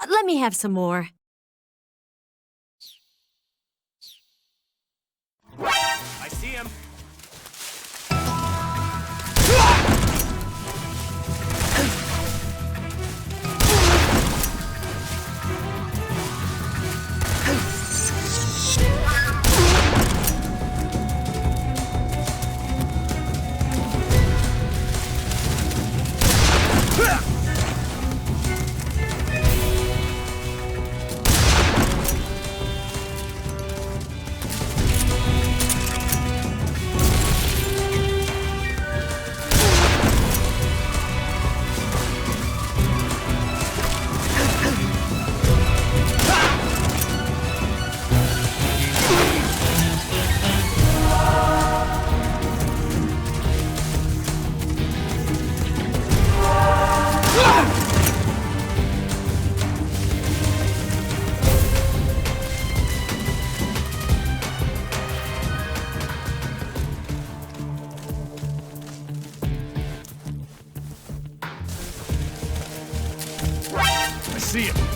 Let me have some more. I see him. I see him.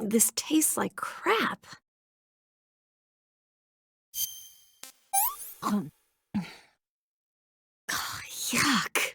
This tastes like crap. Oh, yuck.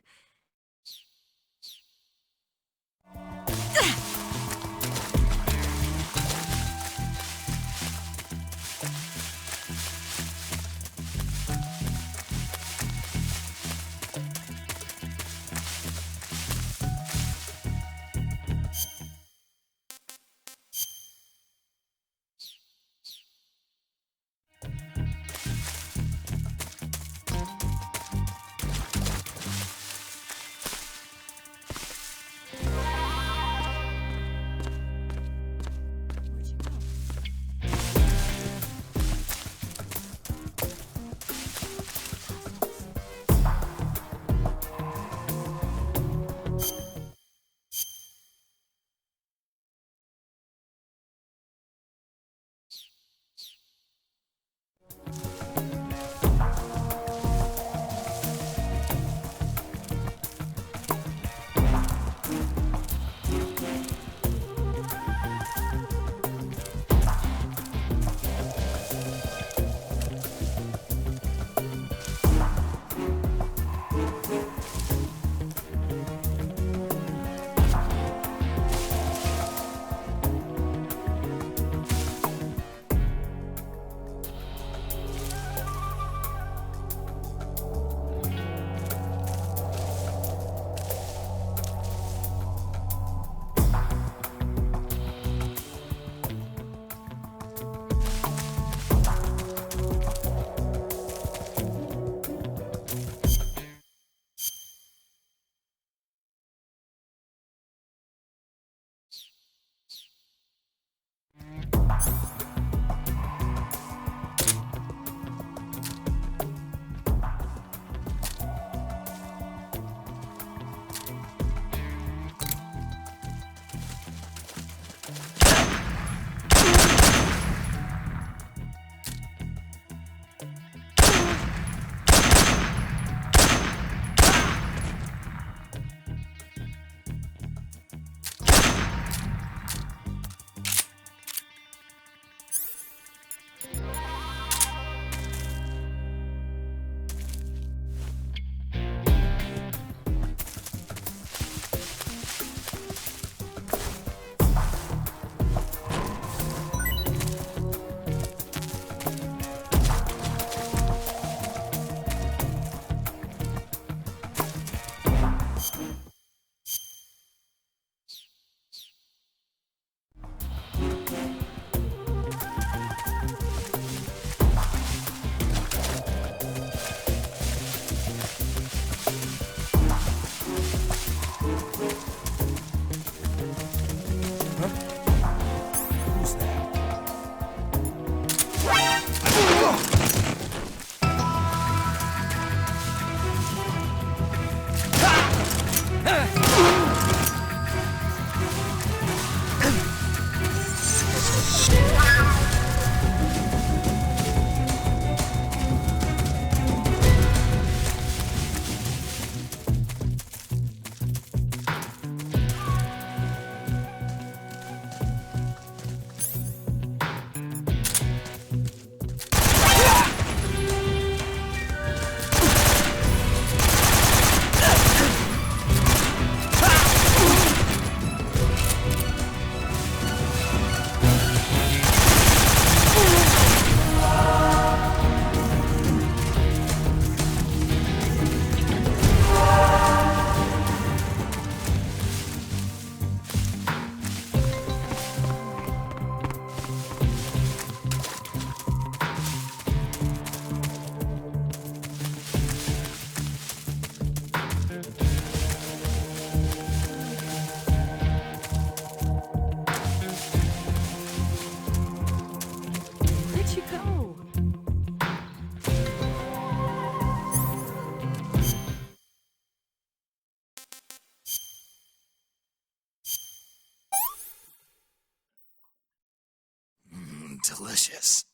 Delicious.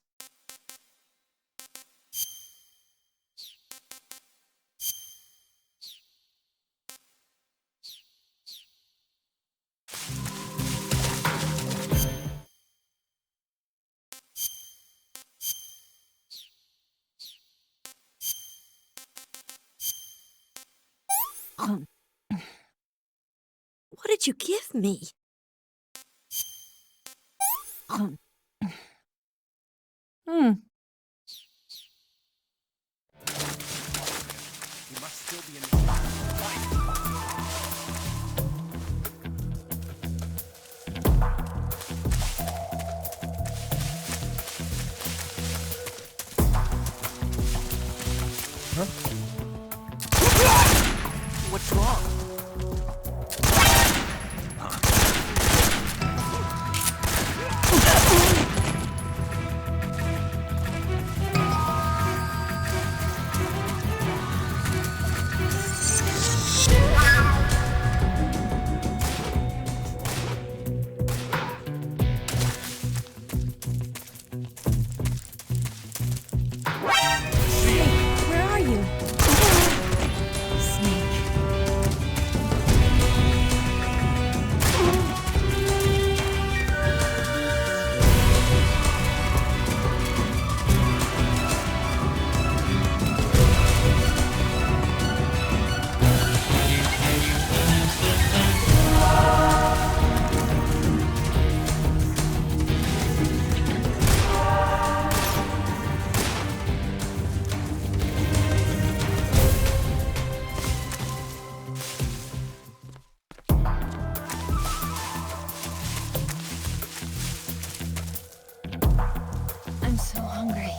did you give me? He must still be in the fight. What's wrong? Where are you? Snake. I'm so hungry.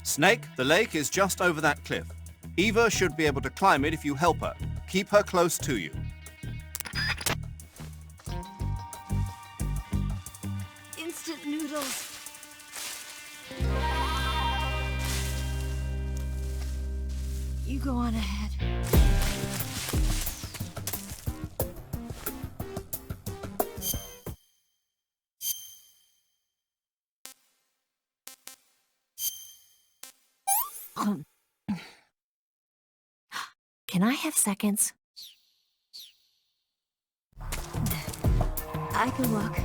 Snake, the lake is just over that cliff. Eva should be able to climb it if you help her. Keep her close to you. Instant noodles. You go on ahead. Can I have seconds? I can walk.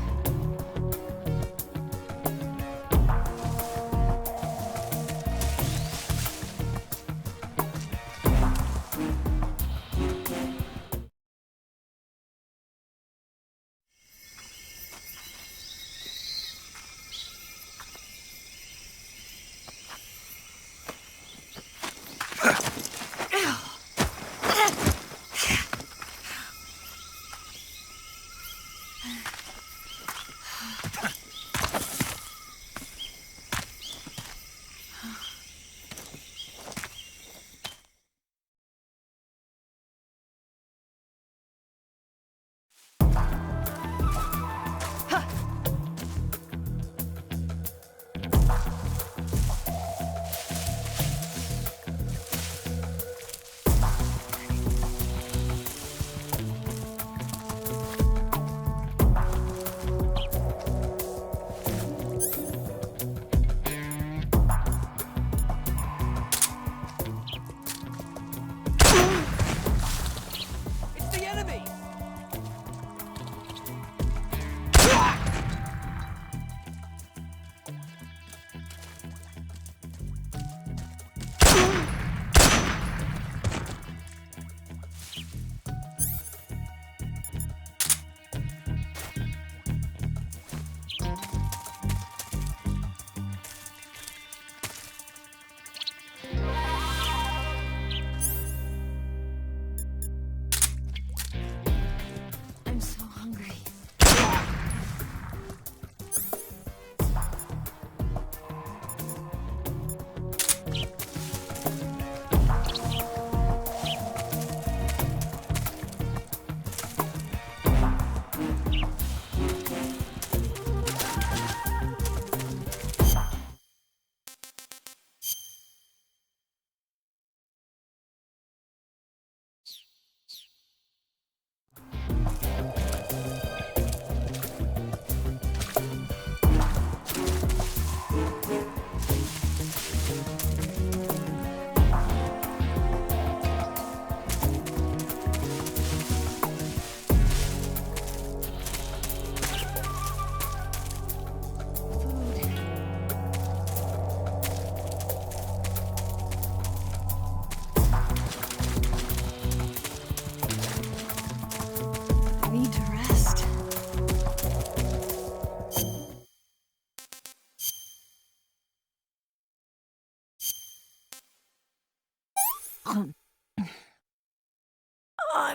I'm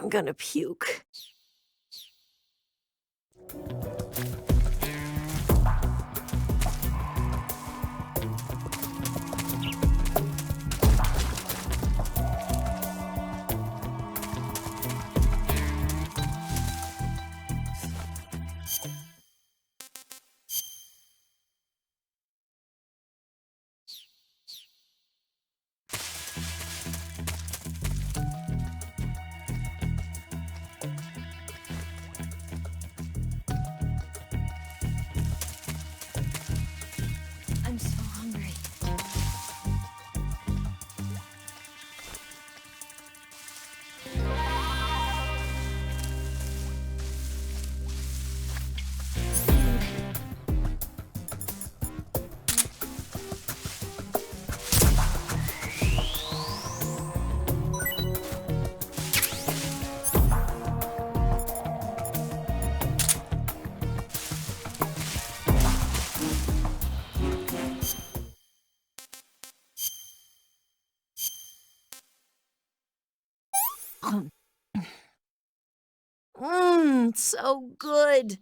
gonna puke. I'm so hungry. So good.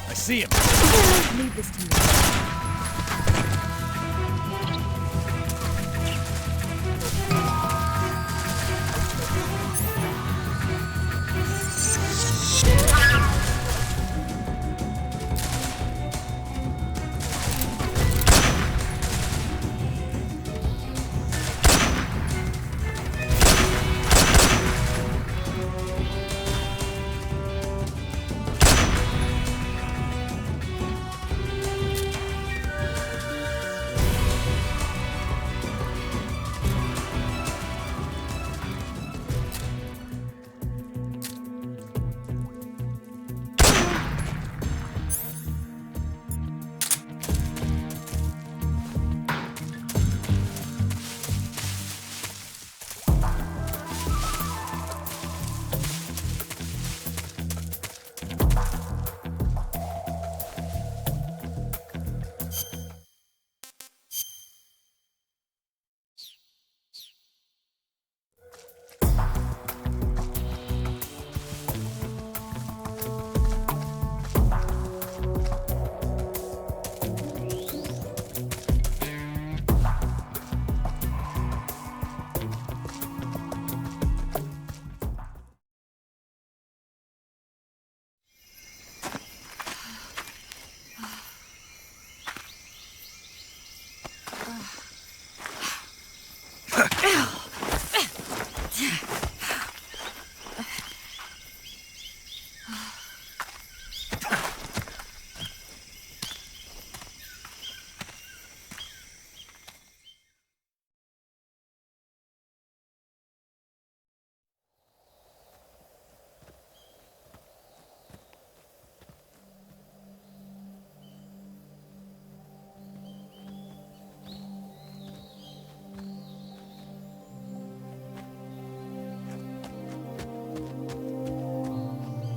I see him. Leave this to me.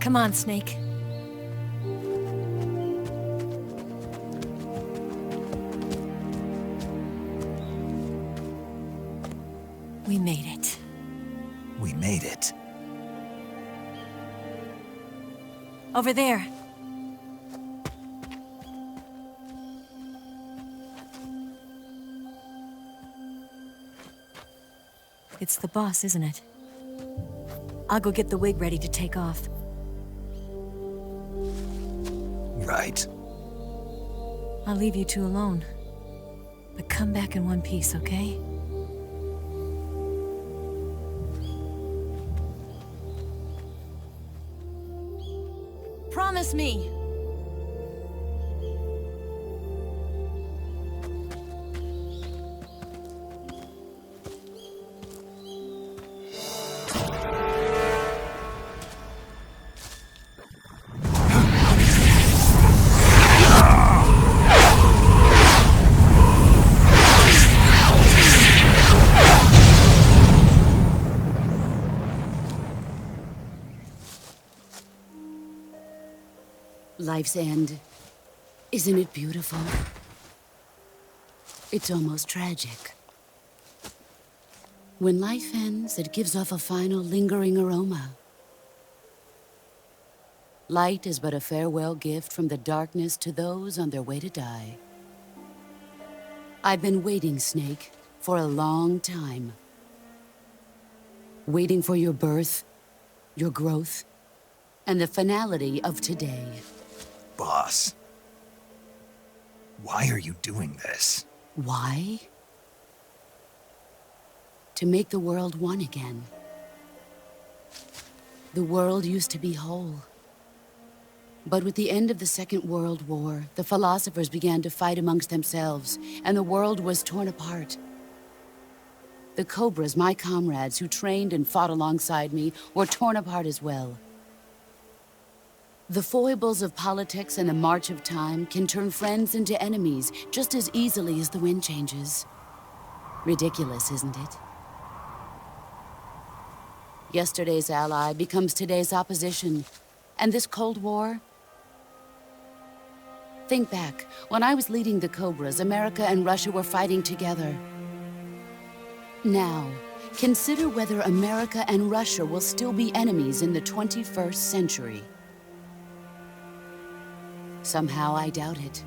Come on, Snake. We made it. We made it. Over there. It's the boss, isn't it? I'll go get the wig ready to take off. Right. I'll leave you two alone. But come back in one piece, okay? Promise me. Life's end. Isn't it beautiful? It's almost tragic. When life ends, it gives off a final lingering aroma. Light is but a farewell gift from the darkness to those on their way to die. I've been waiting, Snake, for a long time. Waiting for your birth, your growth, and the finality of today. Boss, why are you doing this? Why? To make the world one again. The world used to be whole. But with the end of the Second World War, the philosophers began to fight amongst themselves, and the world was torn apart. The Cobras, my comrades who trained and fought alongside me, were torn apart as well. The foibles of politics and the march of time can turn friends into enemies just as easily as the wind changes. Ridiculous, isn't it? Yesterday's ally becomes today's opposition. And this Cold War? Think back. When I was leading the Cobras, America and Russia were fighting together. Now, consider whether America and Russia will still be enemies in the 21st century. Somehow I doubt it.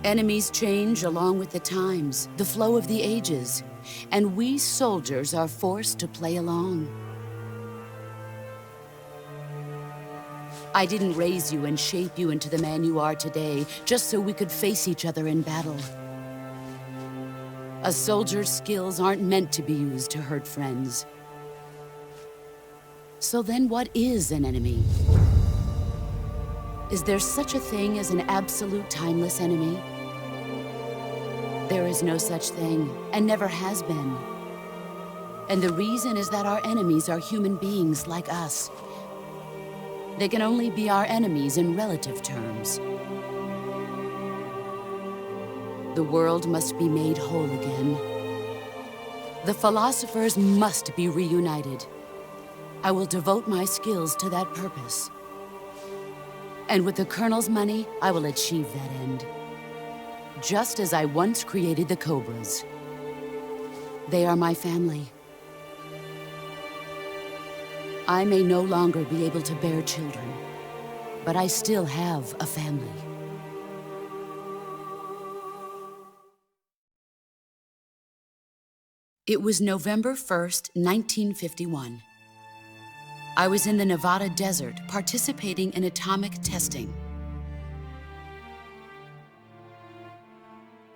Enemies change along with the times, the flow of the ages, and we soldiers are forced to play along. I didn't raise you and shape you into the man you are today just so we could face each other in battle. A soldier's skills aren't meant to be used to hurt friends. So then what is an enemy? Is there such a thing as an absolute timeless enemy? There is no such thing, and never has been. And the reason is that our enemies are human beings like us. They can only be our enemies in relative terms. The world must be made whole again. The philosophers must be reunited. I will devote my skills to that purpose. And with the Colonel's money, I will achieve that end. Just as I once created the Cobras. They are my family. I may no longer be able to bear children, but I still have a family. It was November 1st, 1951. I was in the Nevada desert participating in atomic testing.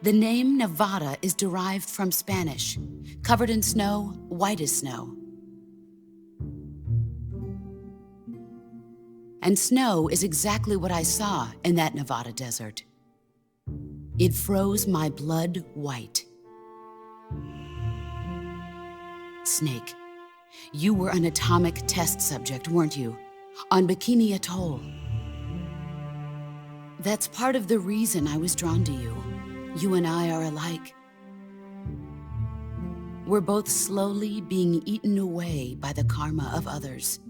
The name Nevada is derived from Spanish, covered in snow, white as snow. And snow is exactly what I saw in that Nevada desert. It froze my blood white. Snake, you were an atomic test subject, weren't you? On Bikini Atoll. That's part of the reason I was drawn to you. You and I are alike. We're both slowly being eaten away by the karma of others.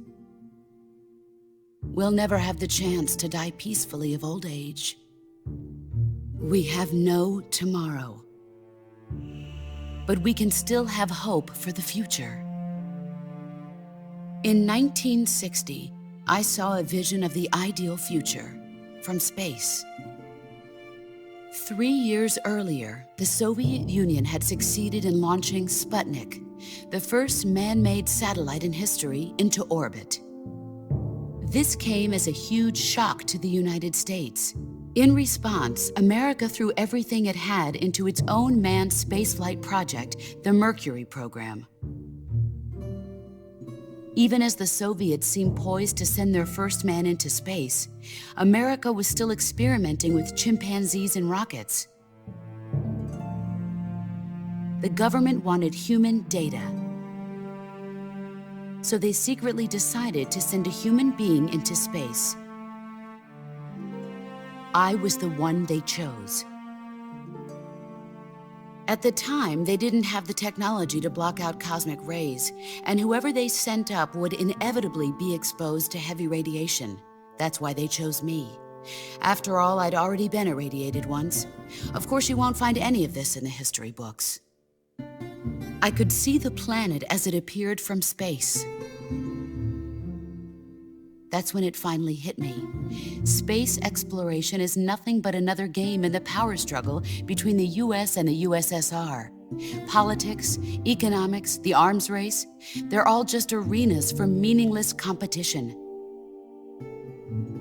We'll never have the chance to die peacefully of old age. We have no tomorrow. But we can still have hope for the future. In 1960, I saw a vision of the ideal future from space. 3 years earlier, the Soviet Union had succeeded in launching Sputnik, the first man-made satellite in history, into orbit. This came as a huge shock to the United States. In response, America threw everything it had into its own manned spaceflight project, the Mercury program. Even as the Soviets seemed poised to send their first man into space, America was still experimenting with chimpanzees and rockets. The government wanted human data, so they secretly decided to send a human being into space. I was the one they chose. At the time, they didn't have the technology to block out cosmic rays, and whoever they sent up would inevitably be exposed to heavy radiation. That's why they chose me. After all, I'd already been irradiated once. Of course, you won't find any of this in the history books. I could see the planet as it appeared from space. That's when it finally hit me. Space exploration is nothing but another game in the power struggle between the US and the USSR. Politics, economics, the arms race, they're all just arenas for meaningless competition.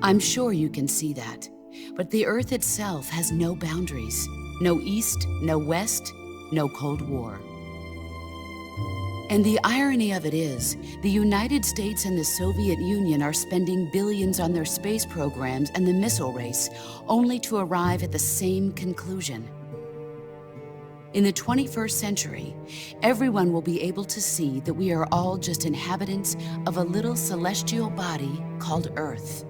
I'm sure you can see that, but the Earth itself has no boundaries. No East, no West, no Cold War. And the irony of it is, the United States and the Soviet Union are spending billions on their space programs and the missile race, only to arrive at the same conclusion. In the 21st century, everyone will be able to see that we are all just inhabitants of a little celestial body called Earth.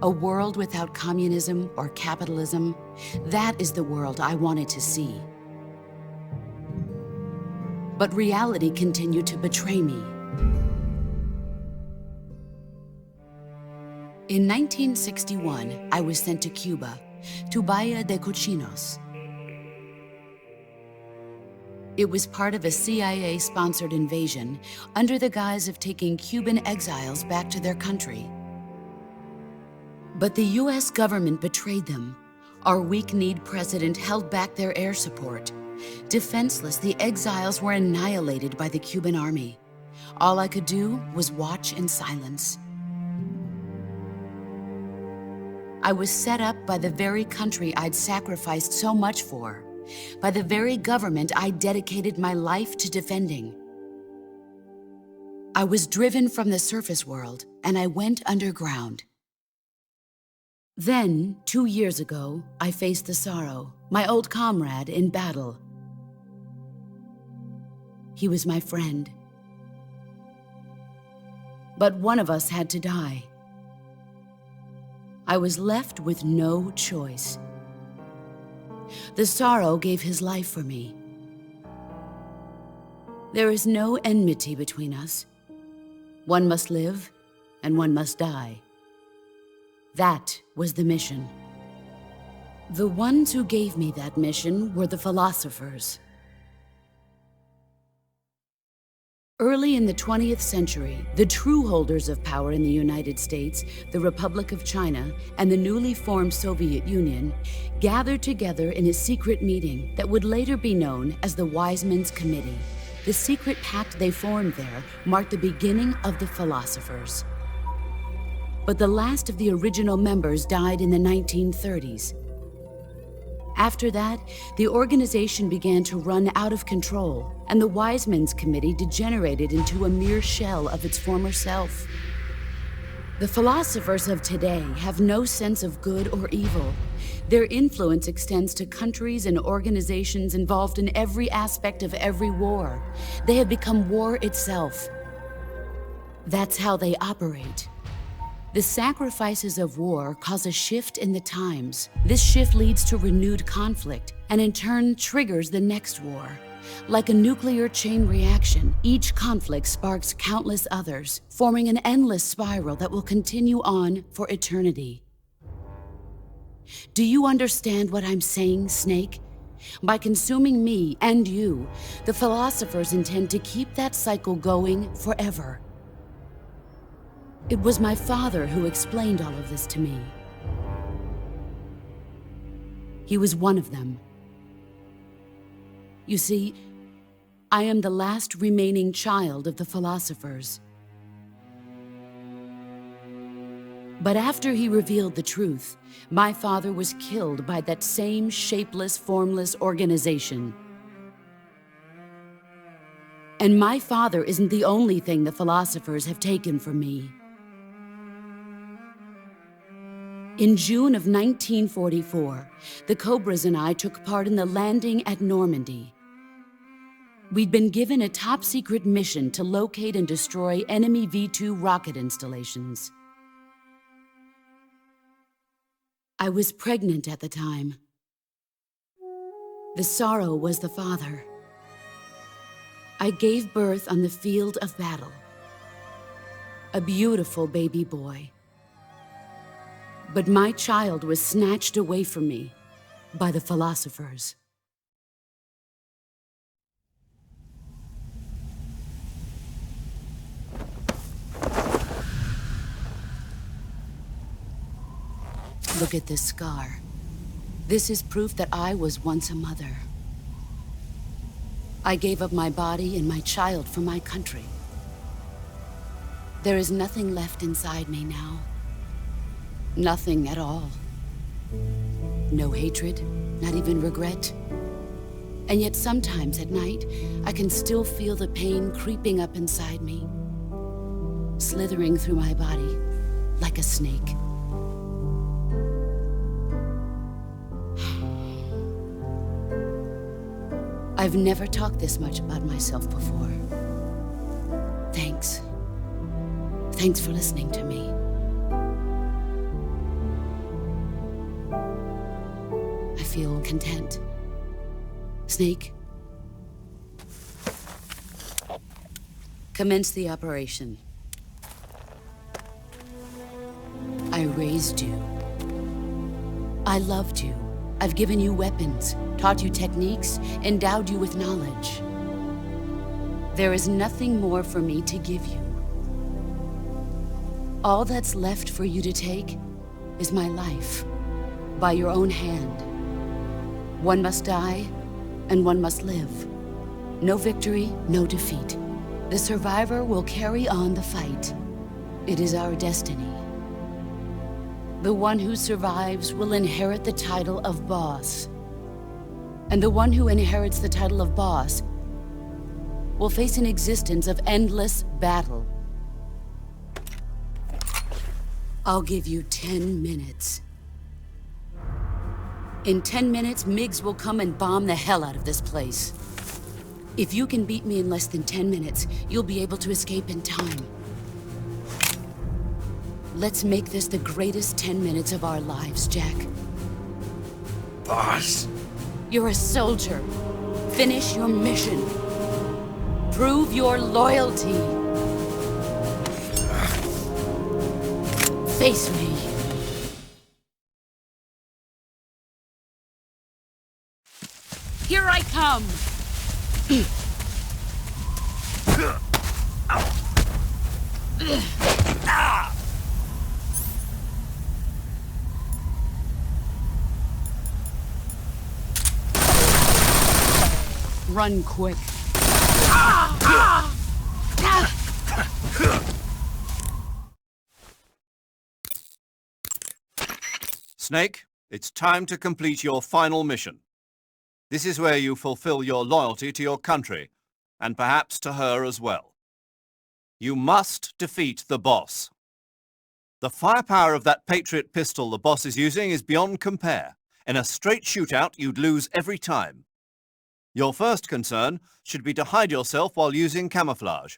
A world without communism or capitalism, that is the world I wanted to see. But reality continued to betray me. In 1961, I was sent to Cuba, to Bahia de Cochinos. It was part of a CIA-sponsored invasion under the guise of taking Cuban exiles back to their country. But the US government betrayed them. Our weak-kneed president held back their air support. Defenseless, the exiles were annihilated by the Cuban army. All I could do was watch in silence. I was set up by the very country I'd sacrificed so much for, by the very government I dedicated my life to defending. I was driven from the surface world, and I went underground. Then, 2 years ago, I faced the Sorrow, my old comrade in battle. He was my friend. But one of us had to die. I was left with no choice. The Sorrow gave his life for me. There is no enmity between us. One must live, and one must die. That was the mission. The ones who gave me that mission were the philosophers. Early in the 20th century, the true holders of power in the United States, the Republic of China, and the newly formed Soviet Union gathered together in a secret meeting that would later be known as the Wise Men's Committee. The secret pact they formed there marked the beginning of the philosophers. But the last of the original members died in the 1930s. After that, the organization began to run out of control, and the Wise Men's Committee degenerated into a mere shell of its former self. The philosophers of today have no sense of good or evil. Their influence extends to countries and organizations involved in every aspect of every war. They have become war itself. That's how they operate. The sacrifices of war cause a shift in the times. This shift leads to renewed conflict, and in turn triggers the next war. Like a nuclear chain reaction, each conflict sparks countless others, forming an endless spiral that will continue on for eternity. Do you understand what I'm saying, Snake? By consuming me and you, the philosophers intend to keep that cycle going forever. It was my father who explained all of this to me. He was one of them. You see, I am the last remaining child of the philosophers. But after he revealed the truth, my father was killed by that same shapeless, formless organization. And my father isn't the only thing the philosophers have taken from me. In June of 1944, the Cobras and I took part in the landing at Normandy. We'd been given a top-secret mission to locate and destroy enemy V-2 rocket installations. I was pregnant at the time. The sorrow was the father. I gave birth on the field of battle. A beautiful baby boy. But my child was snatched away from me by the philosophers. Look at this scar. This is proof that I was once a mother. I gave up my body and my child for my country. There is nothing left inside me now. Nothing at all. No hatred, not even regret. And yet sometimes at night, I can still feel the pain creeping up inside me, slithering through my body like a snake. I've never talked this much about myself before. Thanks. Thanks for listening to me. I feel content. Snake, commence the operation. I raised you. I loved you. I've given you weapons, taught you techniques, endowed you with knowledge. There is nothing more for me to give you. All that's left for you to take is my life, by your own hand. One must die, and one must live. No victory, no defeat. The survivor will carry on the fight. It is our destiny. The one who survives will inherit the title of boss. And the one who inherits the title of boss will face an existence of endless battle. I'll give you 10 minutes. In 10 minutes, MiGs will come and bomb the hell out of this place. If you can beat me in less than 10 minutes, you'll be able to escape in time. Let's make this the greatest 10 minutes of our lives, Jack. Boss. You're a soldier. Finish your mission. Prove your loyalty. Face me. Here I come! Run quick. Snake, it's time to complete your final mission. This is where you fulfill your loyalty to your country, and perhaps to her as well. You must defeat the boss. The firepower of that Patriot pistol the boss is using is beyond compare. In a straight shootout, you'd lose every time. Your first concern should be to hide yourself while using camouflage.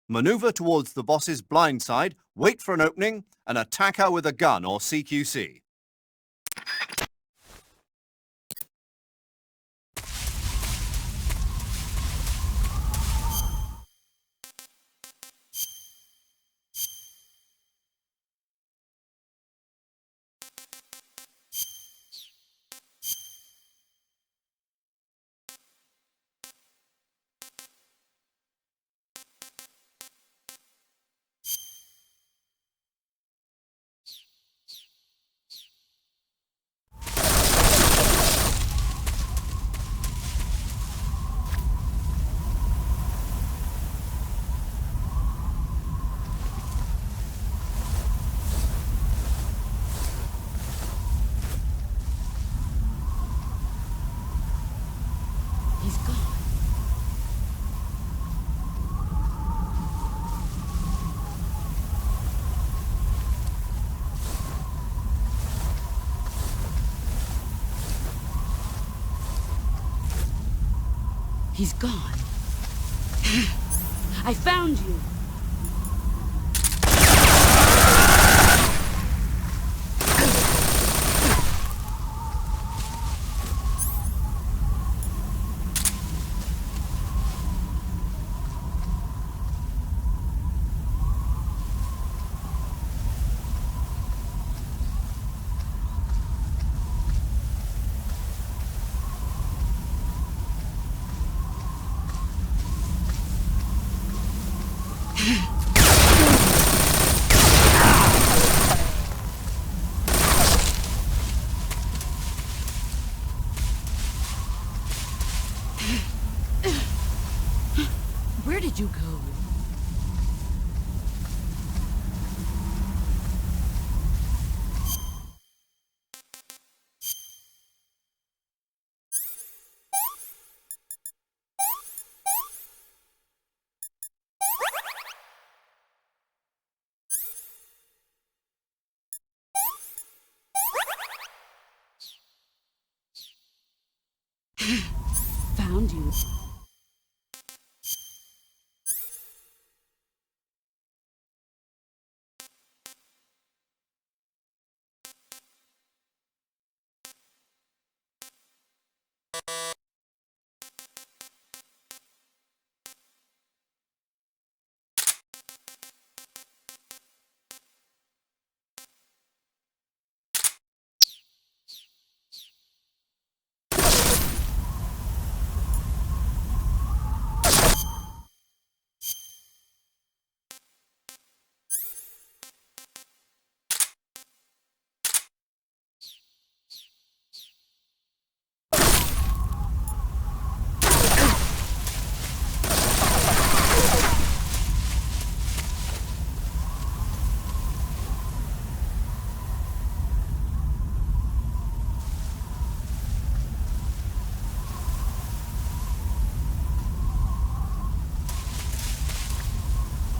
Maneuver towards the boss's blind side, wait for an opening, and attack her with a gun or CQC. He's gone. I found you. Where did you go? Found you.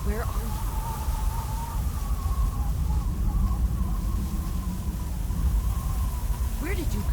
Where are you? Where did you go?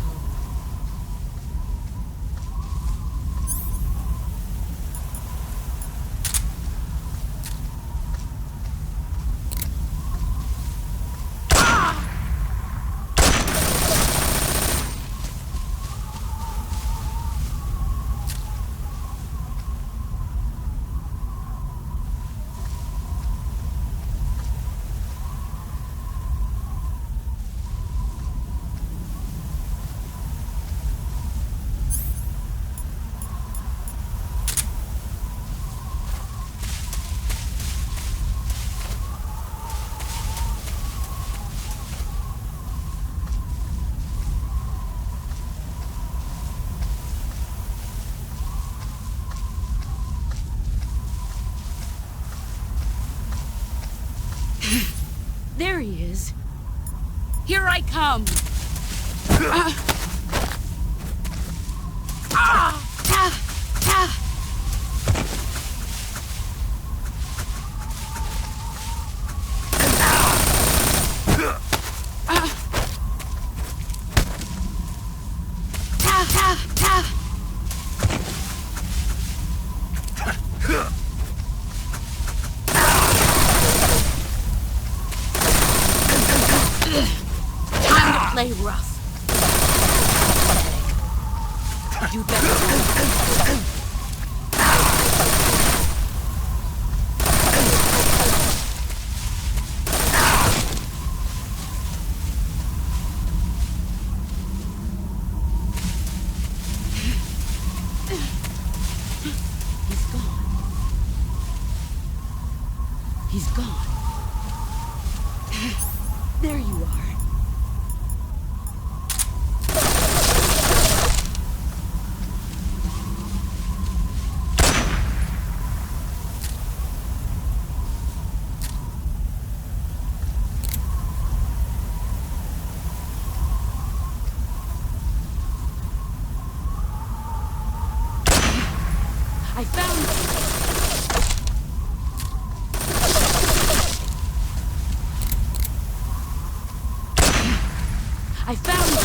There he is. Here I come. Play rough. You better run. He's gone. He's gone. There you are. I found you! I found you!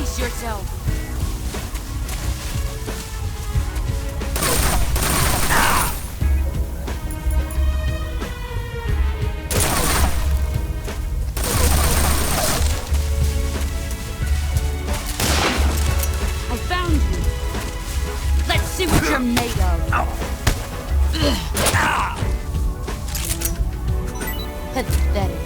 Brace yourself. I found you. Let's see what you're made of. Pathetic.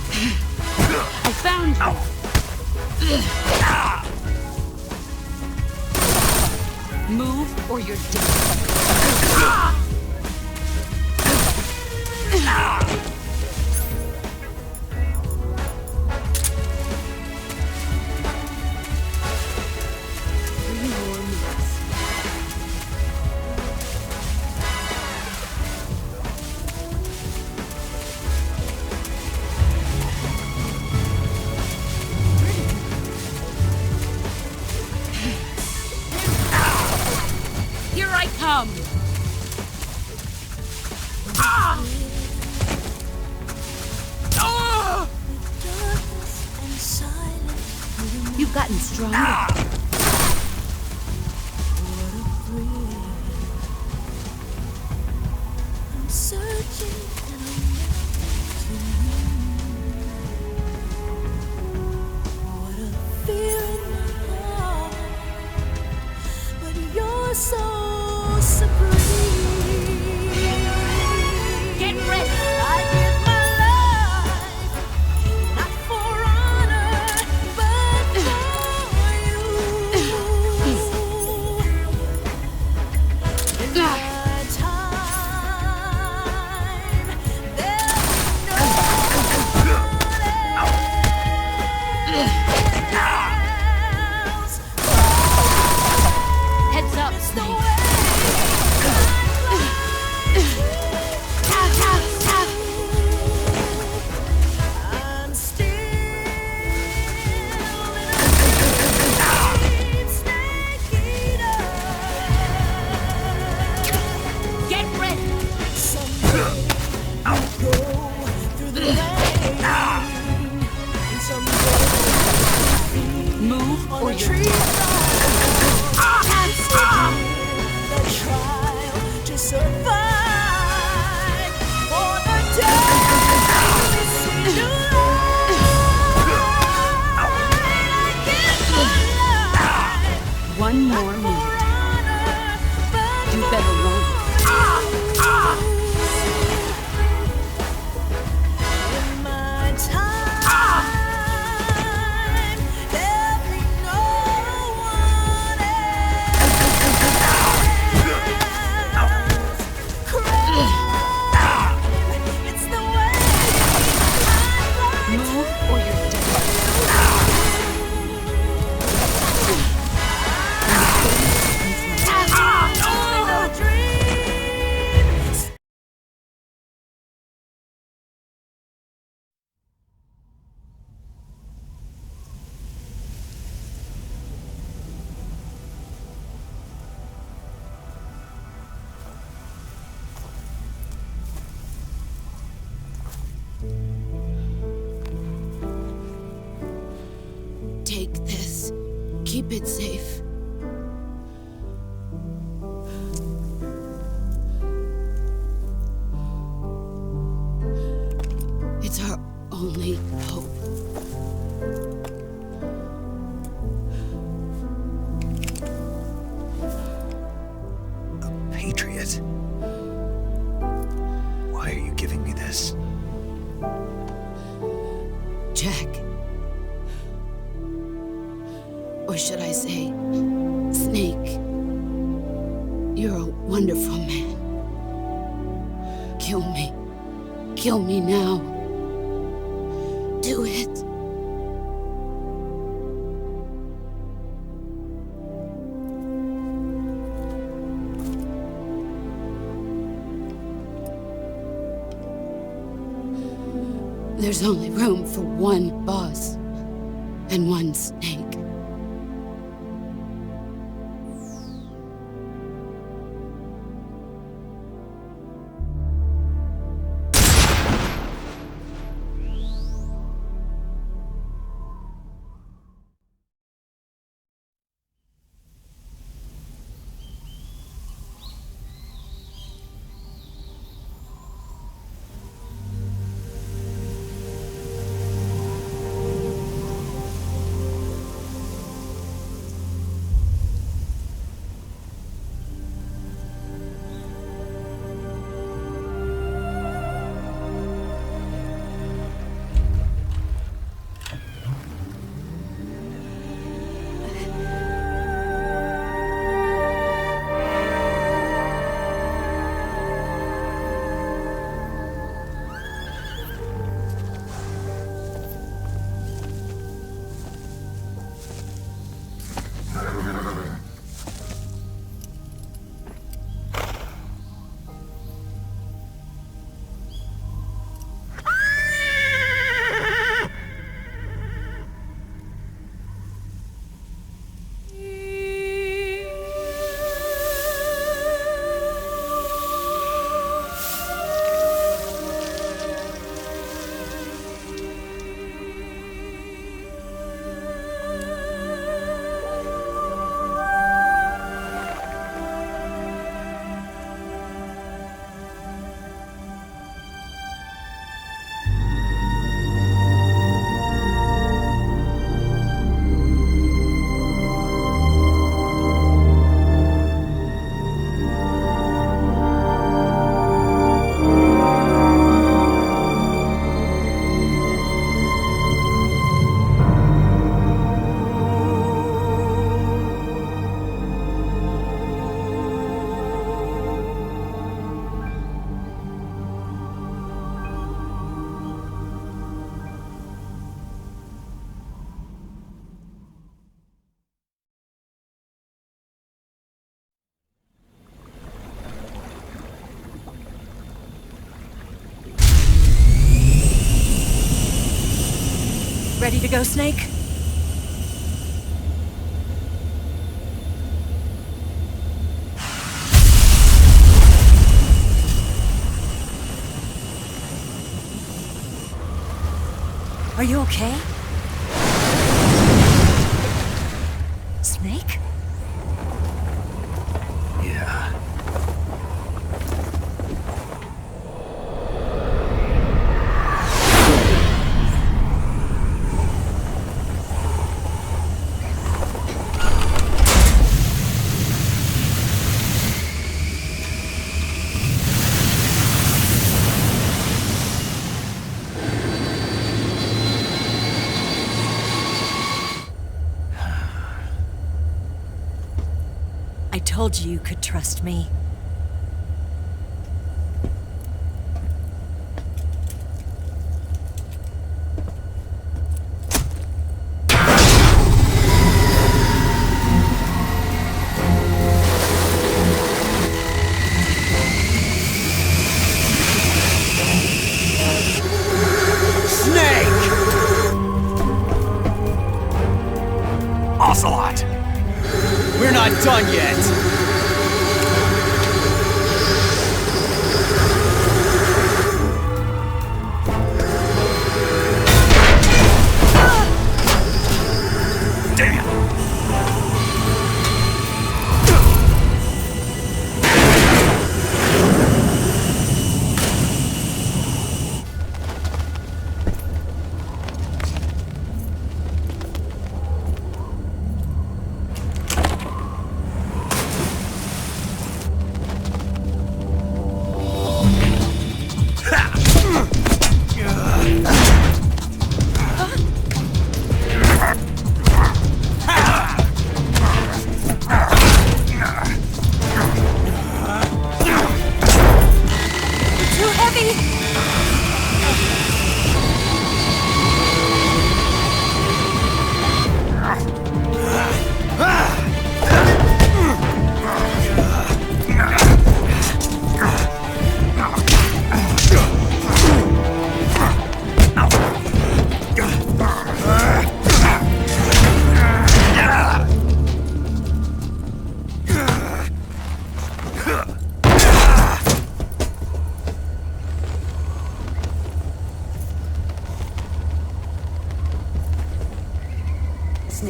I found you. Move or you're dead. Three more minutes. Here I come! Ah! Ah! You've gotten stronger. So supreme. Get ready! I give my life, not for honor, but for you. In my time, there'll be no one else. Heads up, It's the Snake. way I'm still in a deep snake eater. Get ready! Someday you go through the rain, and someday Move on or a you're tree dead. the trial to survive for the day we see new light. I give my life One more for minute. honor, but You better run. in my time, there'll be no one else. Crime, it's the way I Move or you're dead. a dream. Take this. keep it safe. It's our only hope. A patriot? Why are you giving me this? Jack. Or should I say, Snake. You're a wonderful man. Kill me. Kill me now. Do it. There's only room for one boss and one snake. Ready to go, Snake? Are you okay? Snake? Yeah. I told you you could trust me. Ocelot! We're not done yet! Damn!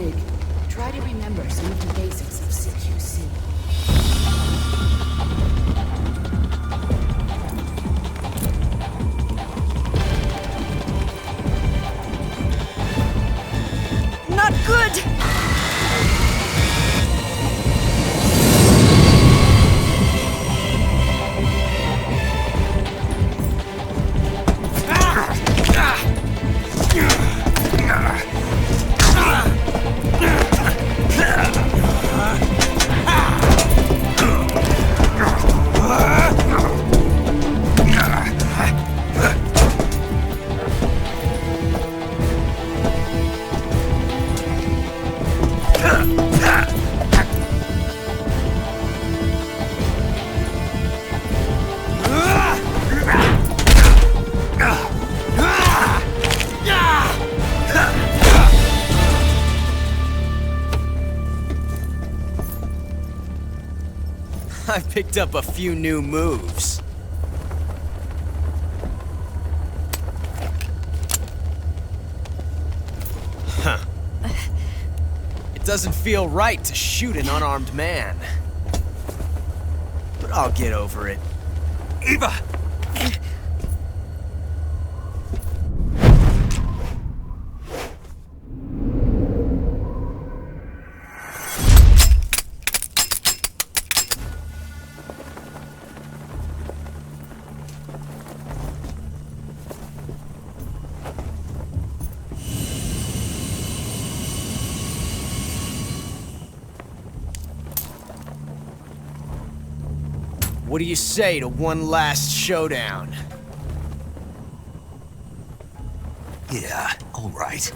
Snake, try to remember some of the basics of CQC. Not good! I picked up a few new moves. Huh. It doesn't feel right to shoot an unarmed man. But I'll get over it. Eva! What do you say to one last showdown? Yeah, all right.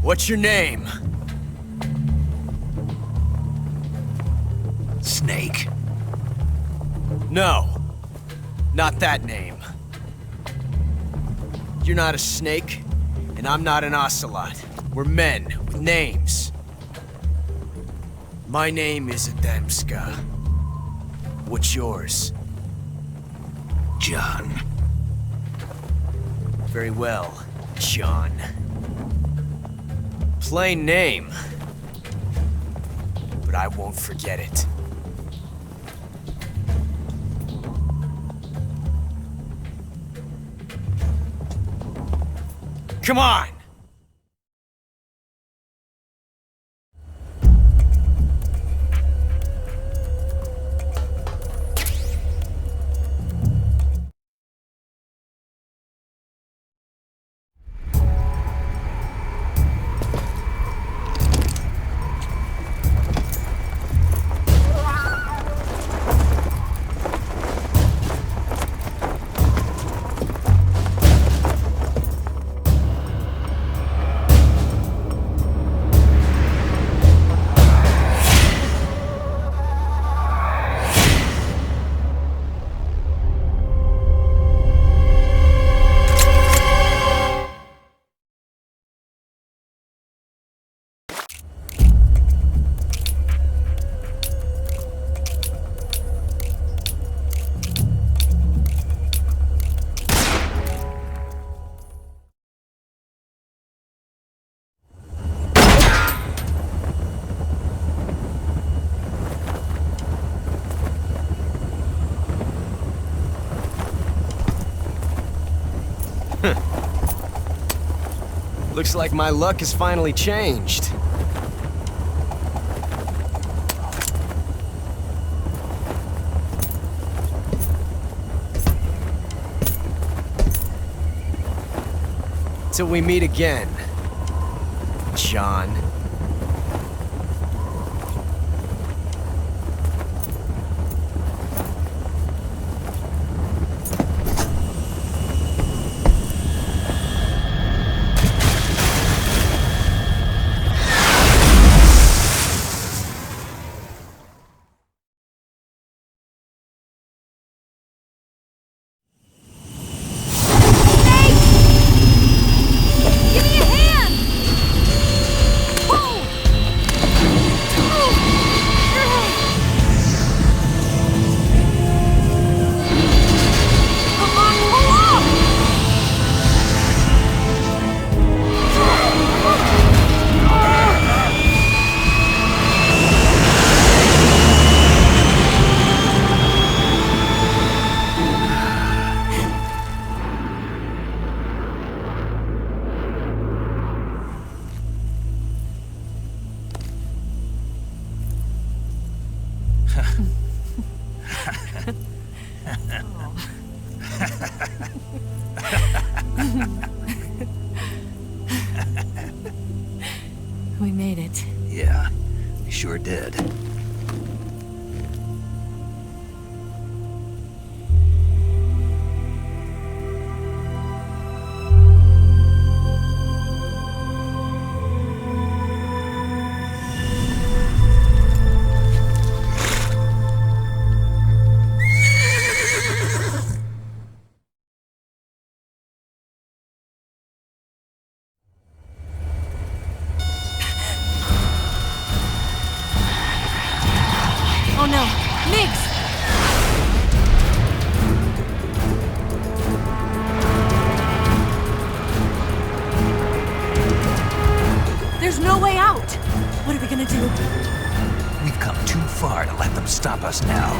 What's your name? Snake. No, not that name. You're not a snake, and I'm not an ocelot. We're men with names. My name is Adamska. What's yours? John. Very well, John. Plain name, but I won't forget it. Come on! Looks like my luck has finally changed. Till we meet again, John. Give me a hand! Whoa! Come on, pull up! We made it. Yeah, you sure did. Oh no, Migs! There's no way out! What are we gonna do? We've come too far to let them stop us now.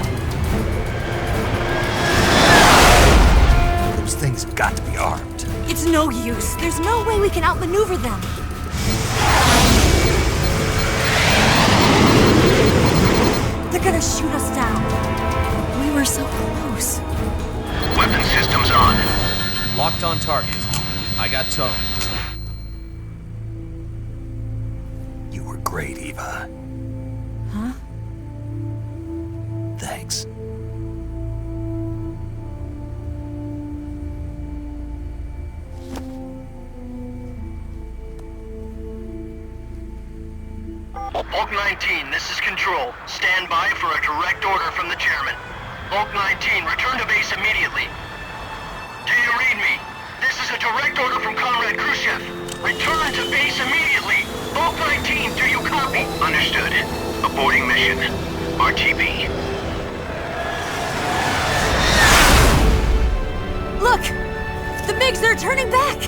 Those things have got to be armed. It's no use. There's no way we can outmaneuver them. They're gonna shoot us down. We were so close. Weapon systems on. Locked on target. I got towed. You were great, Eva. Huh? Thanks. Bulk 19, this is Control. Stand by for a direct order from the chairman. Bulk 19, return to base immediately. Do you read me? This is a direct order from Comrade Khrushchev. Return to base immediately. Bulk 19, do you copy? Understood. Aborting mission. RTB. Look! The MiGs, they're turning back!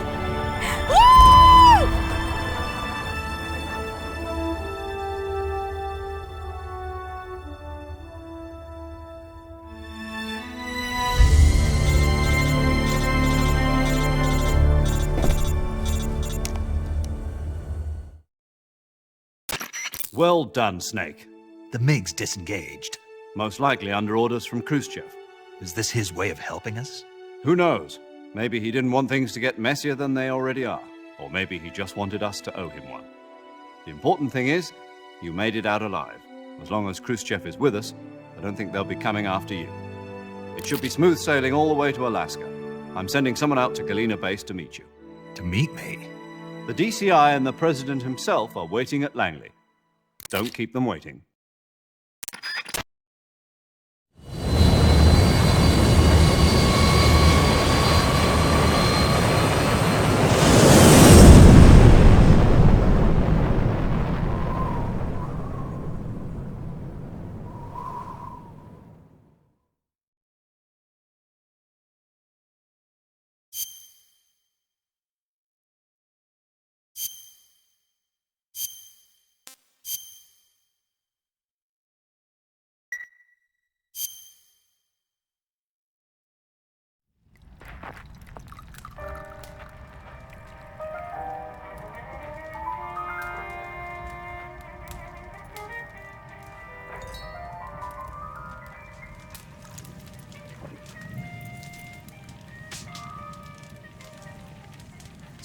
Woo! Well done, Snake. The MiGs disengaged. Most likely under orders from Khrushchev. Is this his way of helping us? Who knows? Maybe he didn't want things to get messier than they already are. Or maybe he just wanted us to owe him one. The important thing is, you made it out alive. As long as Khrushchev is with us, I don't think they'll be coming after you. It should be smooth sailing all the way to Alaska. I'm sending someone out to Galena Base to meet you. To meet me? The DCI and the President himself are waiting at Langley. Don't keep them waiting.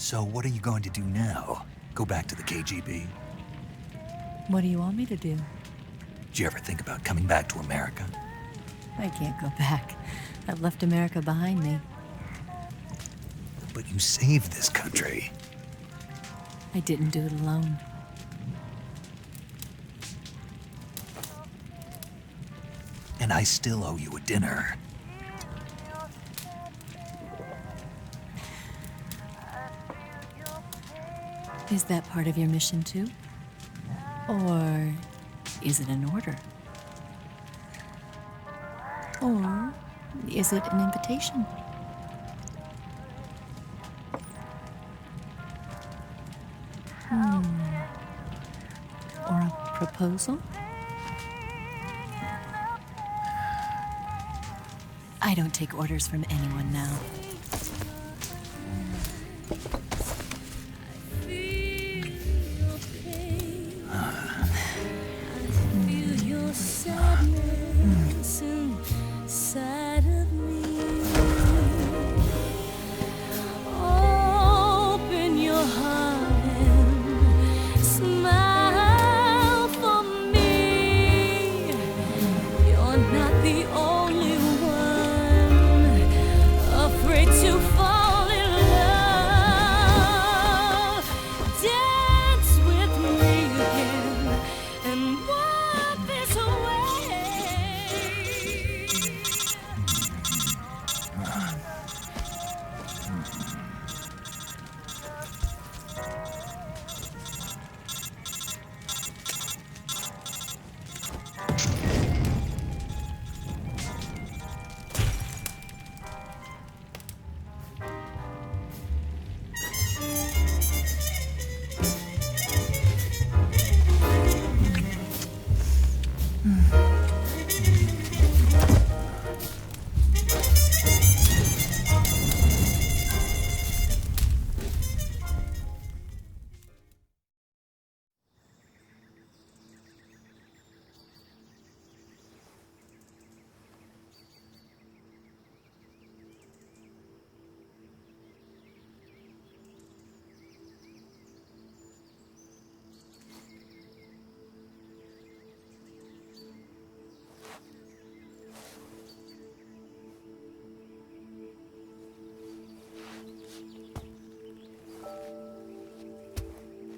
So what are you going to do now? Go back to the KGB? What do you want me to do? Did you ever think about coming back to America? I can't go back. I've left America behind me. But you saved this country. I didn't do it alone. And I still owe you a dinner. Is that part of your mission too? Or is it an order? Or is it an invitation? Or a proposal? I don't take orders from anyone now.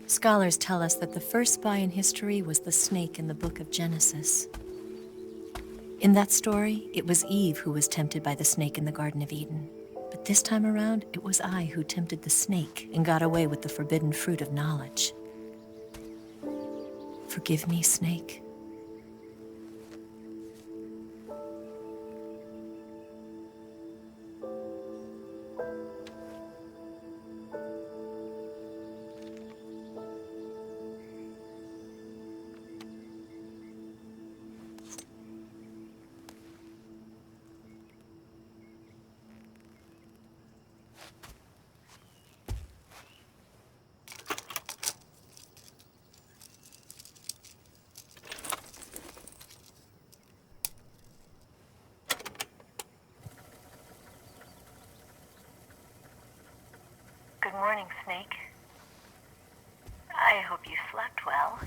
Scholars tell us that the first spy in history was the snake in the book of Genesis. In that story, it was Eve who was tempted by the snake in the Garden of Eden. But this time around, it was I who tempted the snake and got away with the forbidden fruit of knowledge. Forgive me, snake. Good morning, Snake. I hope you slept well.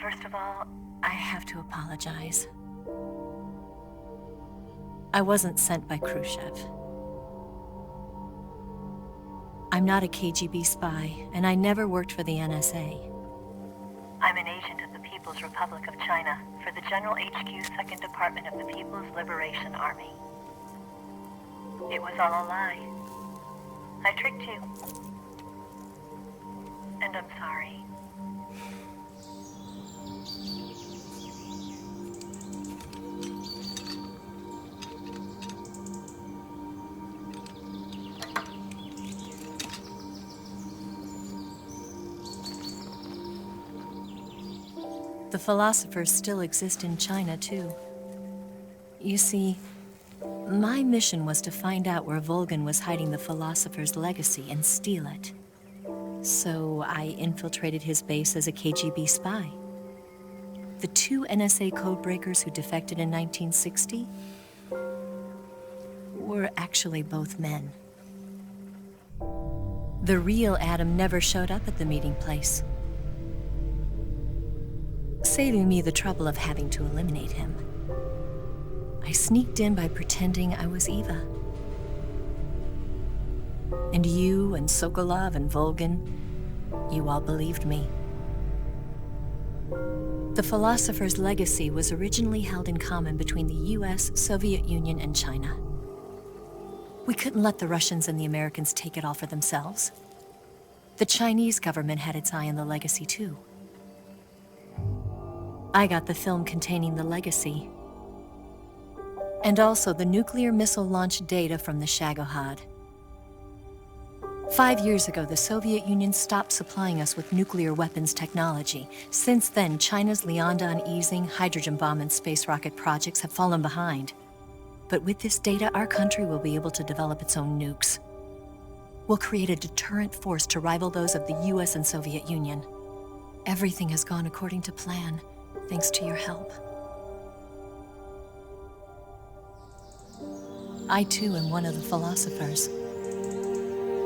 First of all, I have to apologize. I wasn't sent by Khrushchev. I'm not a KGB spy, and I never worked for the NSA. I'm an agent of the People's Republic of China for the General HQ 2nd Department of the People's Liberation Army. It was all a lie. I tricked you. And I'm sorry. The philosophers still exist in China, too. You see, my mission was to find out where Volgan was hiding the philosopher's legacy and steal it. So I infiltrated his base as a KGB spy. The two NSA codebreakers who defected in 1960 were actually both men. The real Adam never showed up at the meeting place, saving me the trouble of having to eliminate him. I sneaked in by pretending I was Eva. And you and Sokolov and Volgin, you all believed me. The philosopher's legacy was originally held in common between the US, Soviet Union, and China. We couldn't let the Russians and the Americans take it all for themselves. The Chinese government had its eye on the legacy too. I got the film containing the legacy, and also the nuclear missile launch data from the Shagohod. 5 years ago, the Soviet Union stopped supplying us with nuclear weapons technology. Since then, China's Liaodong easing, hydrogen bomb, and space rocket projects have fallen behind. But with this data, our country will be able to develop its own nukes. We'll create a deterrent force to rival those of the US and Soviet Union. Everything has gone according to plan, thanks to your help. I too am one of the philosophers.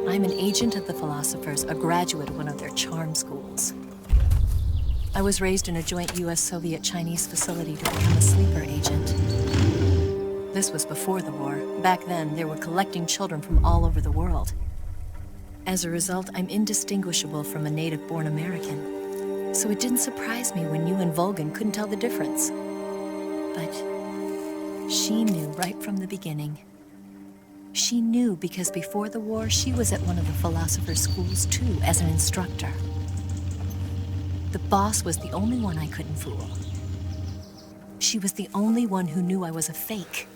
I'm an agent of the philosophers, a graduate of one of their charm schools. I was raised in a joint US-Soviet-Chinese facility to become a sleeper agent. This was before the war. Back then, they were collecting children from all over the world. As a result, I'm indistinguishable from a native-born American. So it didn't surprise me when you and Volgin couldn't tell the difference. But she knew right from the beginning. She knew because before the war, she was at one of the philosopher's schools too, as an instructor. The boss was the only one I couldn't fool. She was the only one who knew I was a fake.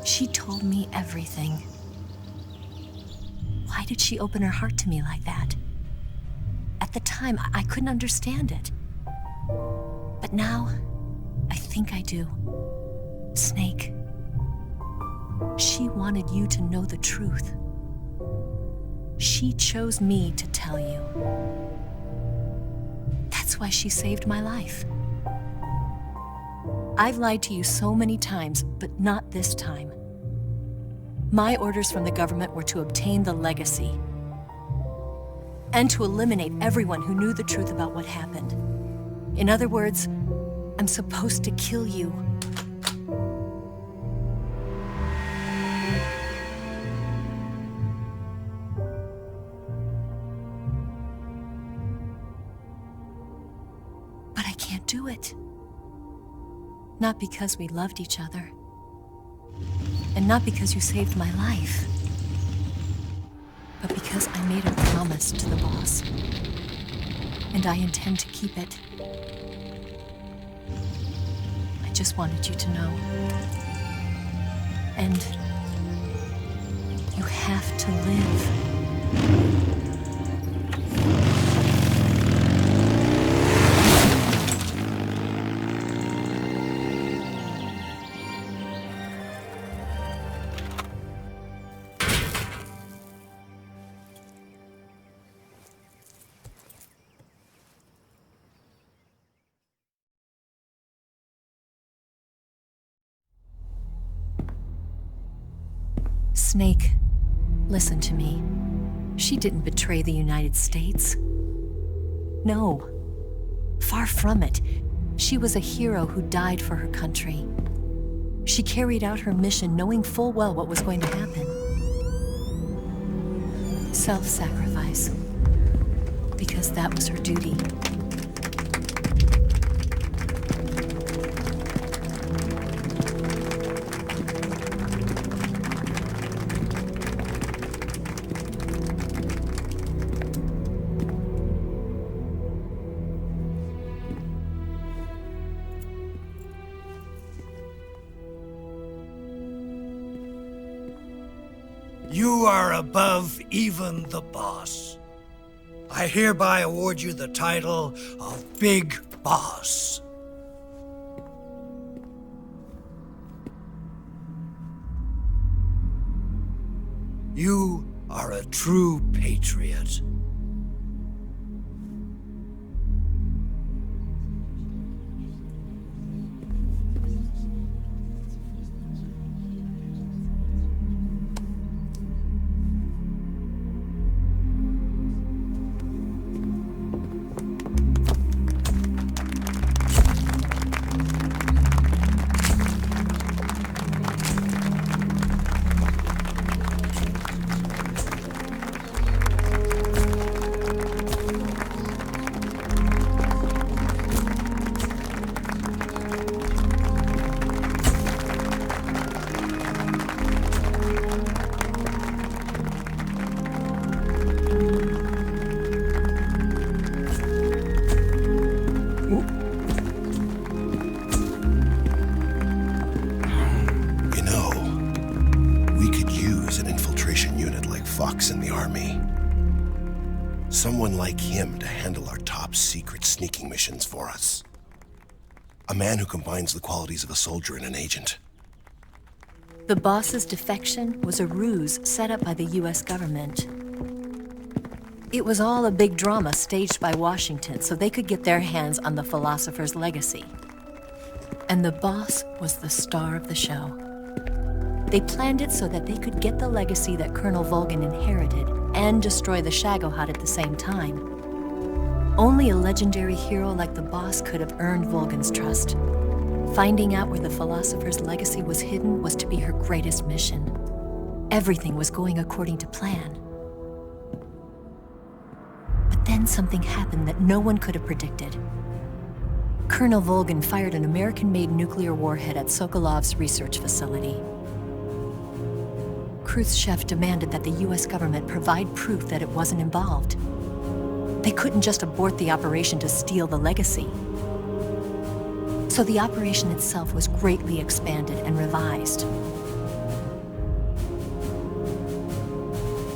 She told me everything. Why did she open her heart to me like that? At the time, I couldn't understand it. But now, I think I do. Snake. She wanted you to know the truth. She chose me to tell you. That's why she saved my life. I've lied to you so many times, but not this time. My orders from the government were to obtain the legacy and to eliminate everyone who knew the truth about what happened. In other words, I'm supposed to kill you. But I can't do it. Not because we loved each other. And not because you saved my life. But because I made a promise to the boss. And I intend to keep it. I just wanted you to know. And you have to live. Snake, listen to me. She didn't betray the United States. No. Far from it. She was a hero who died for her country. She carried out her mission knowing full well what was going to happen. Self-sacrifice. Because that was her duty. You are above even the boss. I hereby award you the title of Big Boss. You are a true patriot. box in the army. Someone like him to handle our top secret sneaking missions for us. A man who combines the qualities of a soldier and an agent. The boss's defection was a ruse set up by the US government. It was all a big drama staged by Washington so they could get their hands on the philosopher's legacy. And the boss was the star of the show. They planned it so that they could get the legacy that Colonel Volgin inherited and destroy the Shagohod at the same time. Only a legendary hero like the boss could have earned Volgin's trust. Finding out where the philosopher's legacy was hidden was to be her greatest mission. Everything was going according to plan. But then something happened that no one could have predicted. Colonel Volgin fired an American-made nuclear warhead at Sokolov's research facility. Khrushchev demanded that the US government provide proof that it wasn't involved. They couldn't just abort the operation to steal the legacy. So the operation itself was greatly expanded and revised.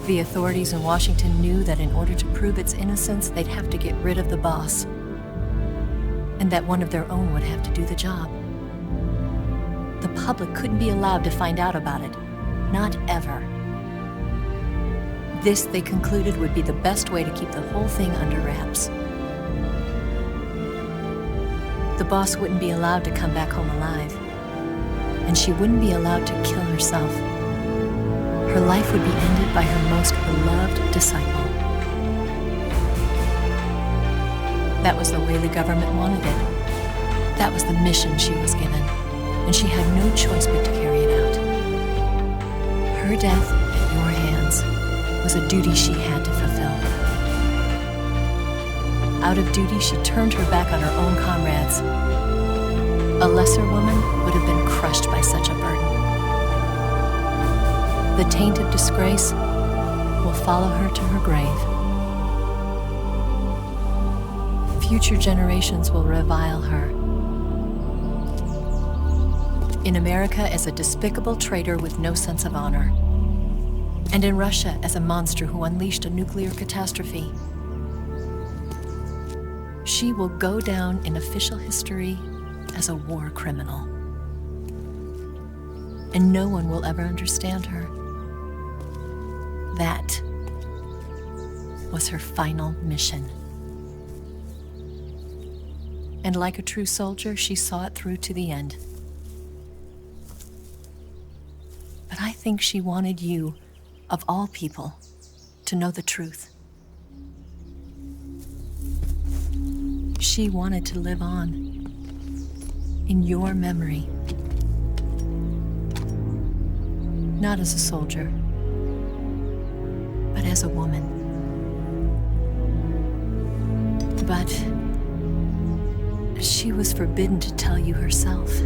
The authorities in Washington knew that in order to prove its innocence, they'd have to get rid of the boss, and that one of their own would have to do the job. The public couldn't be allowed to find out about it. Not ever. This, they concluded, would be the best way to keep the whole thing under wraps. The boss wouldn't be allowed to come back home alive, and she wouldn't be allowed to kill herself. Her life would be ended by her most beloved disciple. That was the way the government wanted it. That was the mission she was given, and she had no choice but to carry it out. Her death at your hands was a duty she had to fulfill. Out of duty, she turned her back on her own comrades. A lesser woman would have been crushed by such a burden. The taint of disgrace will follow her to her grave. Future generations will revile her. In America as a despicable traitor with no sense of honor. And in Russia as a monster who unleashed a nuclear catastrophe. She will go down in official history as a war criminal. And no one will ever understand her. That was her final mission. And like a true soldier, she saw it through to the end. But I think she wanted you, of all people, to know the truth. She wanted to live on in your memory. Not as a soldier, but as a woman. But she was forbidden to tell you herself.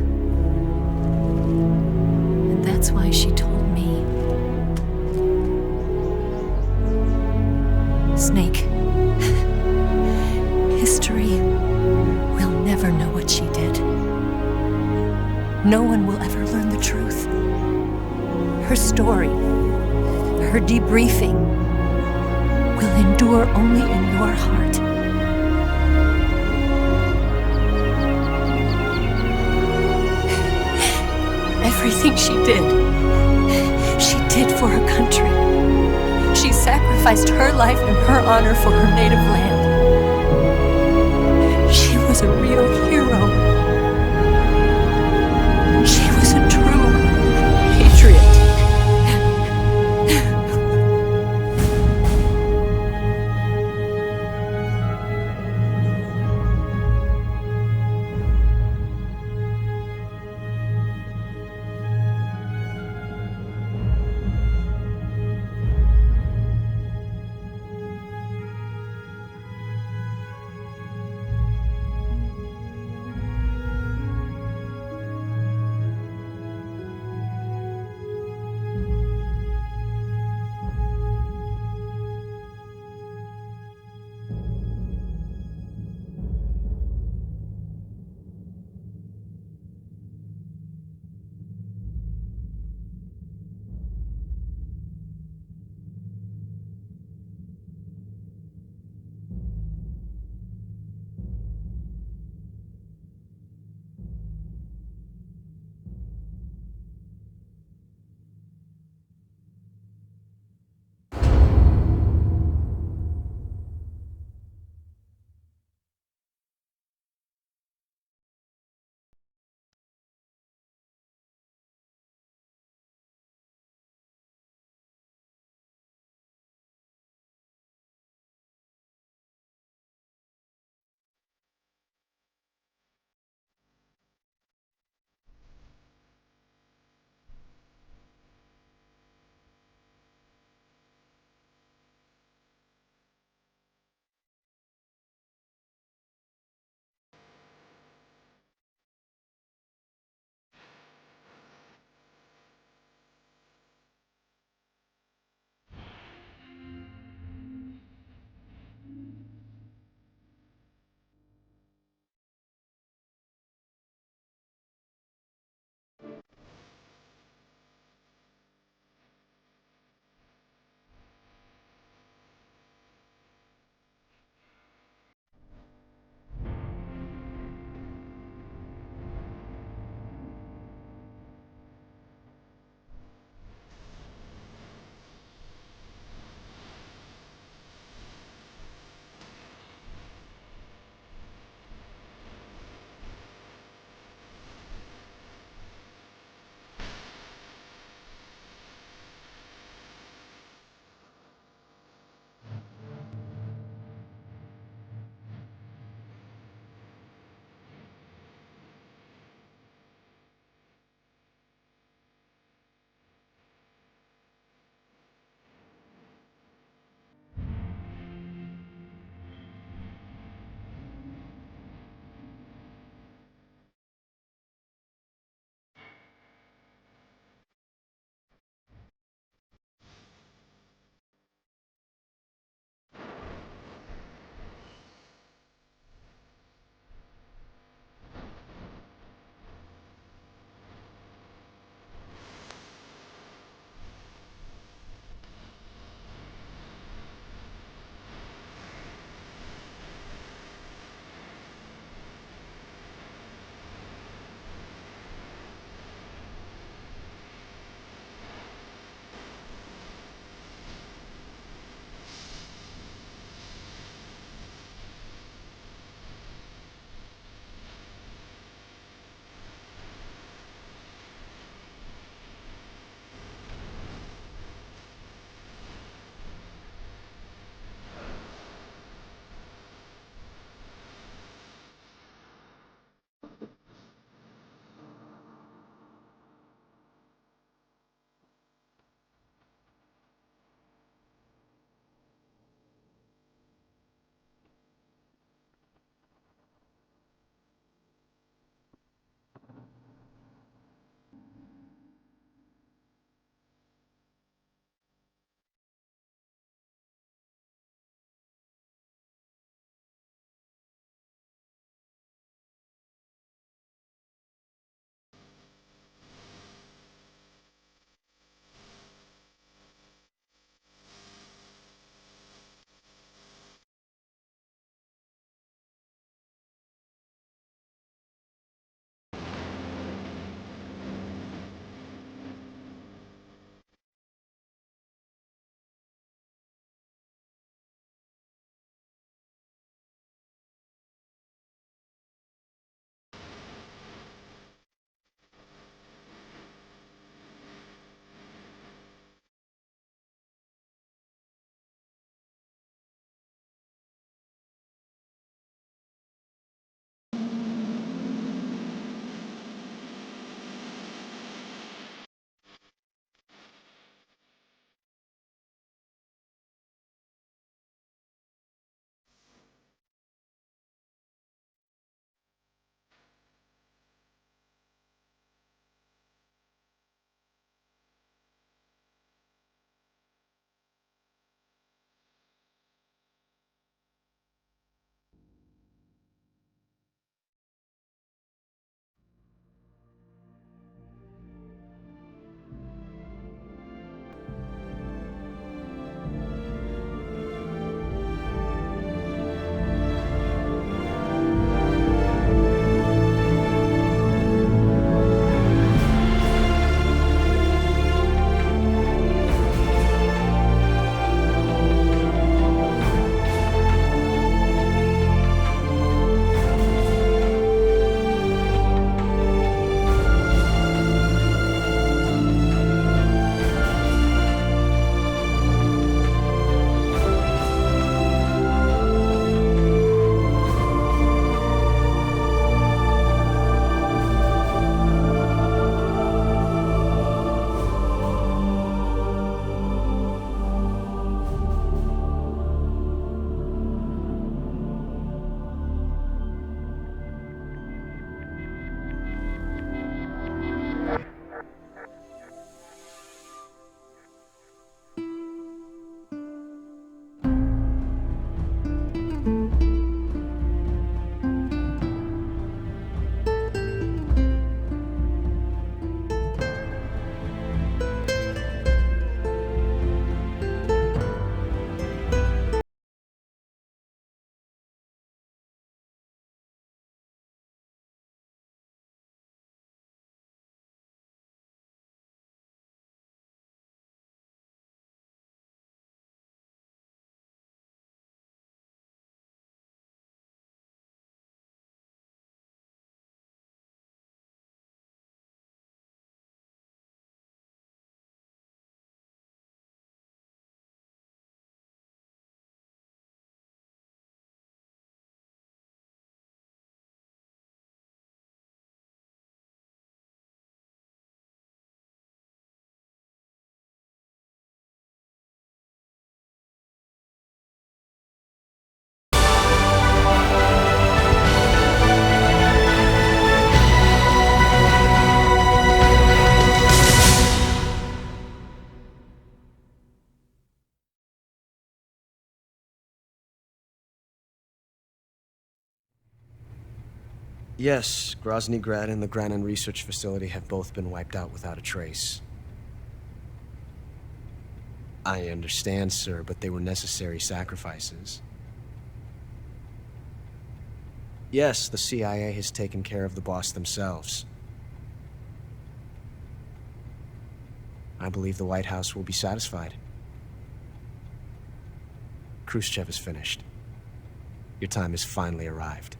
And that's why she told me. Snake, history will never know what she did. No one will ever learn the truth. Her story, her debriefing, will endure only in your heart. Everything she did for her country. She sacrificed her life and her honor for her native land. She was a real hero. She was a true patriot. Yes, Grozny Grad and the Granin Research Facility have both been wiped out without a trace. I understand, sir, but they were necessary sacrifices. Yes, the CIA has taken care of the boss themselves. I believe the White House will be satisfied. Khrushchev is finished. Your time has finally arrived.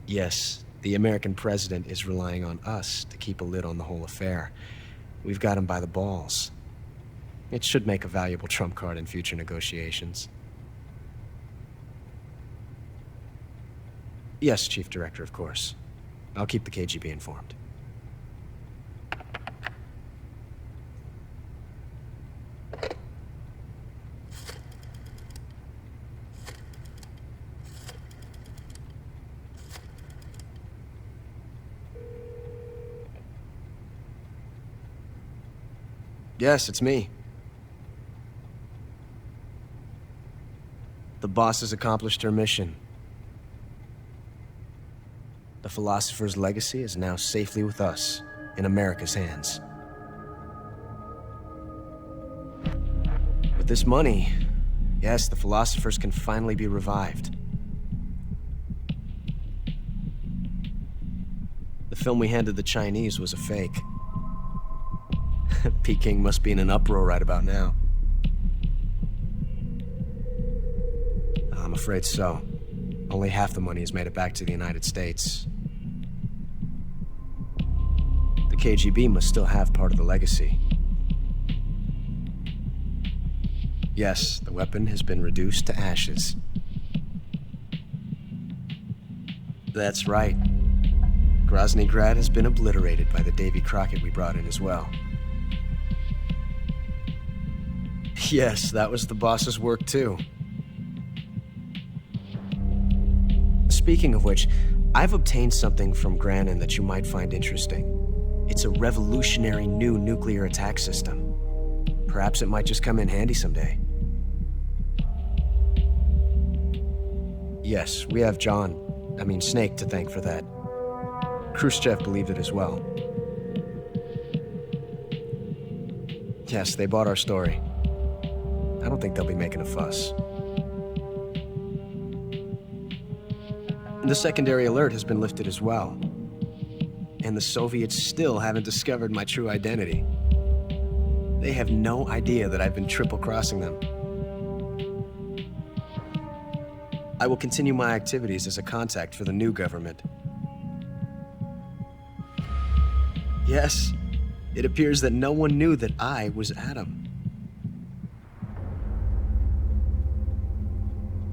Yes, the American president is relying on us to keep a lid on the whole affair. We've got him by the balls. It should make a valuable trump card in future negotiations. Yes, Chief Director, of course. I'll keep the KGB informed. Yes, it's me. The boss has accomplished her mission. The philosopher's legacy is now safely with us, in America's hands. With this money, yes, the philosophers can finally be revived. The film we handed the Chinese was a fake. Peking must be in an uproar right about now. I'm afraid so. Only half the money has made it back to the United States. The KGB must still have part of the legacy. Yes, the weapon has been reduced to ashes. That's right. Grozny Grad has been obliterated by the Davy Crockett we brought in as well. Yes, that was the boss's work too. Speaking of which, I've obtained something from Granin that you might find interesting. It's a revolutionary new nuclear attack system. Perhaps it might just come in handy someday. Yes, we have Snake to thank for that. Khrushchev believed it as well. Yes, they bought our story. I don't think they'll be making a fuss. The secondary alert has been lifted as well. And the Soviets still haven't discovered my true identity. They have no idea that I've been triple-crossing them. I will continue my activities as a contact for the new government. Yes, it appears that no one knew that I was Adam.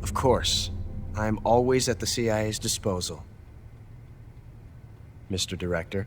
Of course, I'm always at the CIA's disposal. Mr. Director.